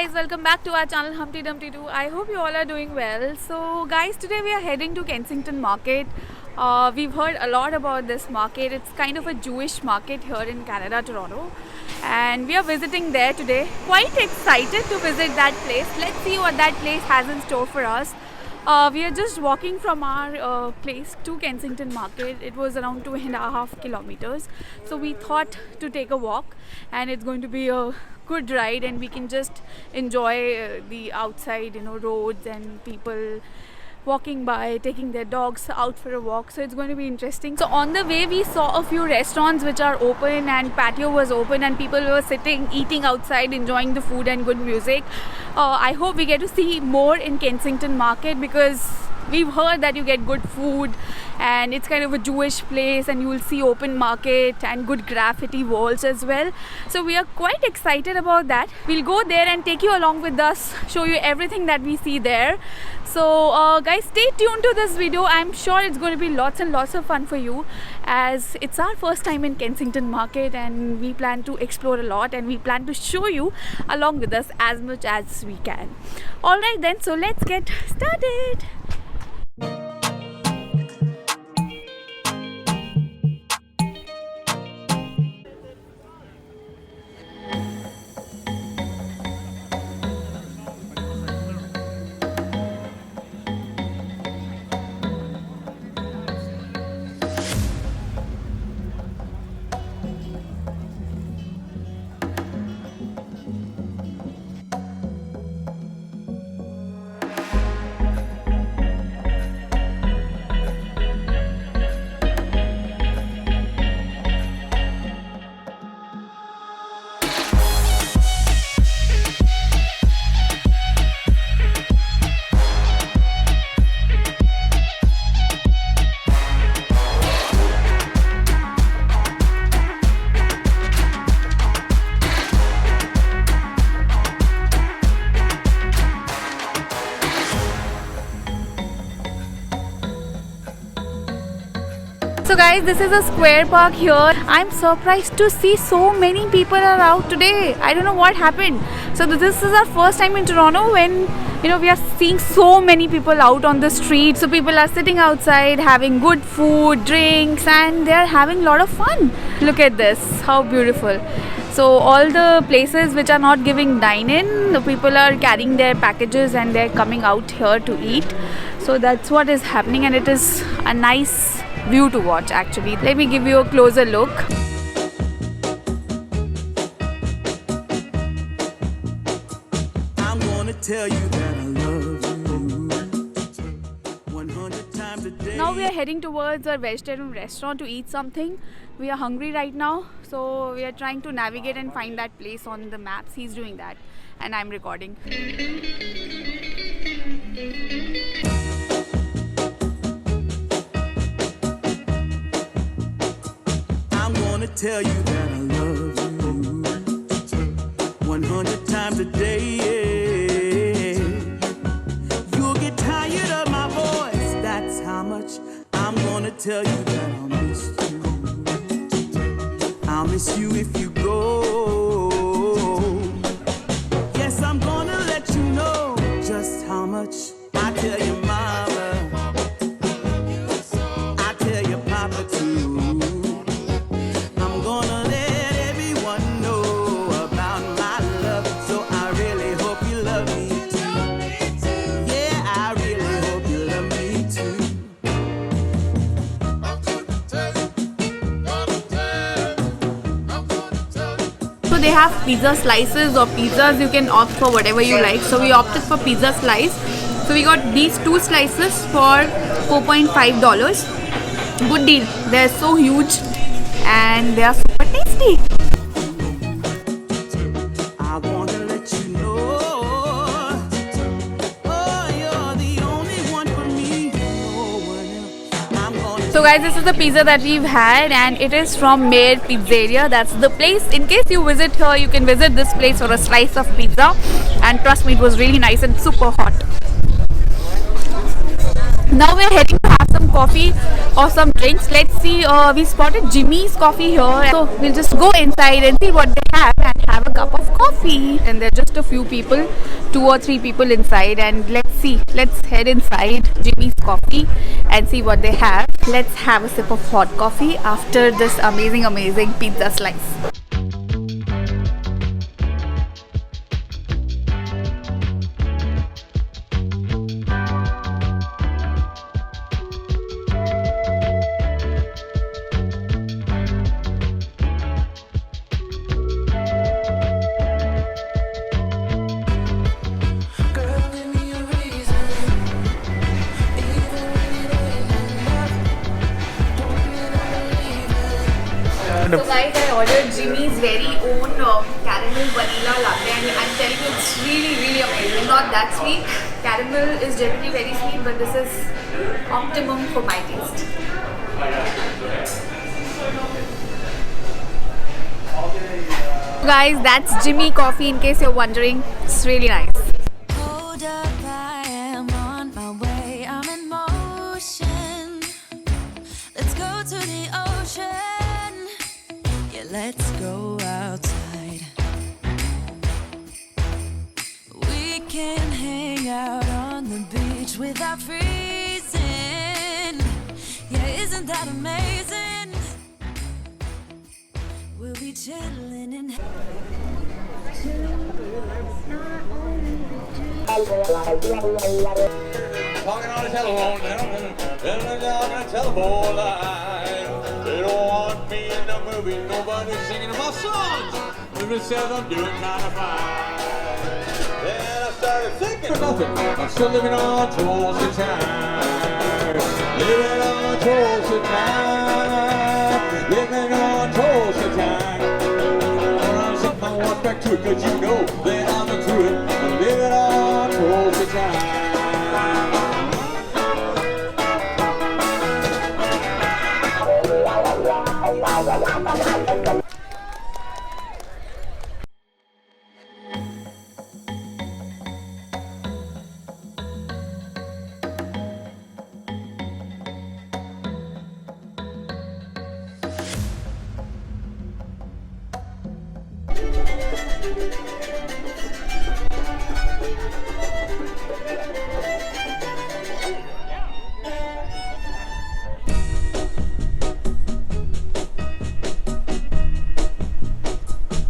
guys, welcome back to our channel Humpty Dumpty 2. I hope you all are doing well. So guys, today we are heading to Kensington Market. We've heard a lot about this market. It's kind of a Jewish market here in Canada, Toronto, and we are visiting there today. Quite excited to visit that place. Let's see what that place has in store for us. We are just walking from our place to Kensington Market. It was around 2.5 kilometers. So we thought to take a walk, and it's going to be a good ride, and we can just enjoy the outside, roads and people walking by, taking their dogs out for a walk. So it's going to be interesting. So on the way, we saw a few restaurants which are open, and patio was open, and people were sitting, eating outside, enjoying the food and good music. I hope we get to see more in Kensington Market, because we've heard that you get good food and it's kind of a Jewish place, and you will see open market and good graffiti walls as well. So we are quite excited about that. We'll go there and take you along with us, show you everything that we see there. So guys, stay tuned to this video. I'm sure it's going to be lots and lots of fun for you, as it's our first time in Kensington Market, and we plan to explore a lot, and we plan to show you along with us as much as we can. Alright then, so let's get started. So guys, this is a square park here. I'm surprised to see so many people are out today. I don't know what happened. So this is our first time in Toronto when we are seeing so many people out on the street. So people are sitting outside having good food, drinks, and they are having a lot of fun. Look at this, how beautiful. So all the places which are not giving dine-in, the people are carrying their packages and they're coming out here to eat. So that's what is happening, and it is a nice view to watch actually. Let me give you a closer look. I'm gonna tell you that I love you 100 times a day. Now we are heading towards a vegetarian restaurant to eat something. We are hungry right now, so we are trying to navigate and find that place on the maps. He's doing that and I'm recording. Tell you that I love you 100 times a day. You'll get tired of my voice, that's how much I'm gonna tell you that I'll miss you. I'll miss you if you go. Yes, I'm gonna let you know just how much I tell your mama, I tell your papa too. So they have pizza slices or pizzas. You can opt for whatever you like. So we opted for pizza slice. So we got these 2 slices for $4.5. Good deal. They're so huge and they are super tasty. So guys, this is the pizza that we've had, and it is from Mayor Pizzeria. That's the place. In case you visit here, you can visit this place for a slice of pizza, and trust me, it was really nice and super hot. Now we're heading to have some coffee. or some drinks. Let's see. We spotted Jimmy's Coffee here, so we'll just go inside and see what they have and have a cup of coffee. And there are just a few people, 2 or 3 people inside, and let's see. Let's head inside Jimmy's Coffee and see what they have. Let's have a sip of hot coffee after this amazing pizza slice. So guys, I ordered Jimmy's very own caramel vanilla latte, and I'm telling you, it's really amazing. Not that sweet. Caramel is generally very sweet, but this is optimum for my taste. Guys, that's Jimmy Coffee in case you're wondering. It's really nice. Hold up, I am on my way. I'm in motion. Let's go to the ocean. Yeah, let's go outside. We can hang out on the beach without freezing. Yeah, isn't that amazing? We'll be chilling in Talking on the telephone, telephone line. They don't want me in the movie, nobody's singing my songs. Movie says I'm doing kind of fine. Then I started thinking nothing. I'm still living on Tulsa time. Living on Tulsa time. Living on Tulsa time. When I'm sitting, I walk back to it, cause you know that I'm through it. I'm living on Tulsa time.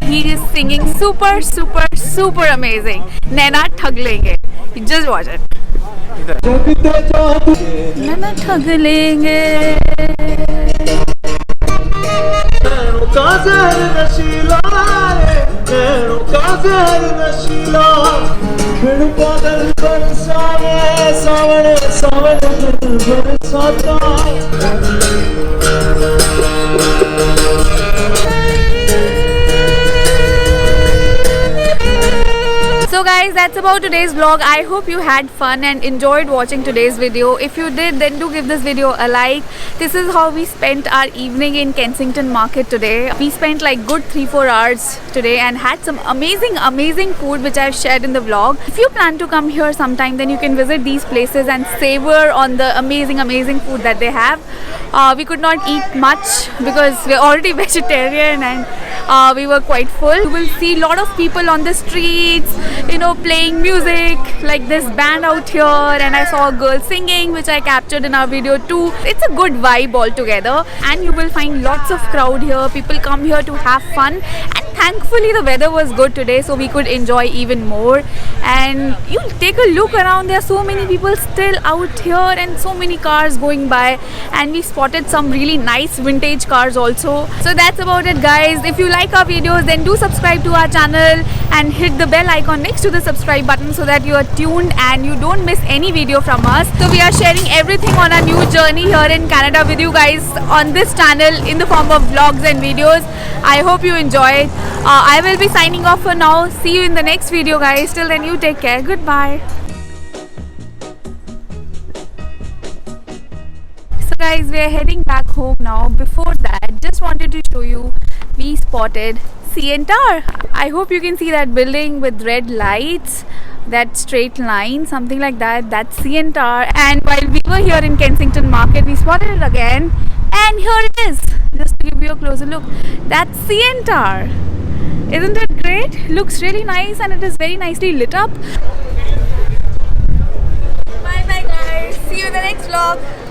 He is singing super amazing. Naina Thag Lenge. You just watch it. Naina Thag Lenge. So guys, that's about today's vlog. I hope you had fun and enjoyed watching today's video. If you did, then do give this video a like. This is how we spent our evening in Kensington Market today. We spent like good 3-4 hours today and had some amazing food which I've shared in the vlog. If you plan to come here sometime, then you can visit these places and savor on the amazing food that they have. We could not eat much because we're already vegetarian and we were quite full. You will see a lot of people on the streets, you know, playing music, like this band out here, and I saw a girl singing which I captured in our video too. It's a good vibe altogether, and you will find lots of crowd here. People come here to have fun, and thankfully the weather was good today, so we could enjoy even more. And you take a look around, there are so many people still out here and so many cars going by, and we spotted some really nice vintage cars also. So that's about it guys. If you like our videos, then do subscribe to our channel and hit the bell icon next to the subscribe button so that you are tuned and you don't miss any video from us. So we are sharing everything on our new journey here in Canada with you guys on this channel in the form of vlogs and videos. I hope you enjoy it. I will be signing off for now. See you in the next video guys. Till then, you take care. Goodbye. So guys, we are heading back home now. Before that, just wanted to show you, we spotted CN Tower. I hope you can see that building with red lights. that straight line, something like that. That's CN Tower. And while we were here in Kensington Market, we spotted it again, and here it is. Just to give you a closer look, that's CN Tower. Isn't it great? Looks really nice, and it is very nicely lit up. Bye bye guys. See you in the next vlog.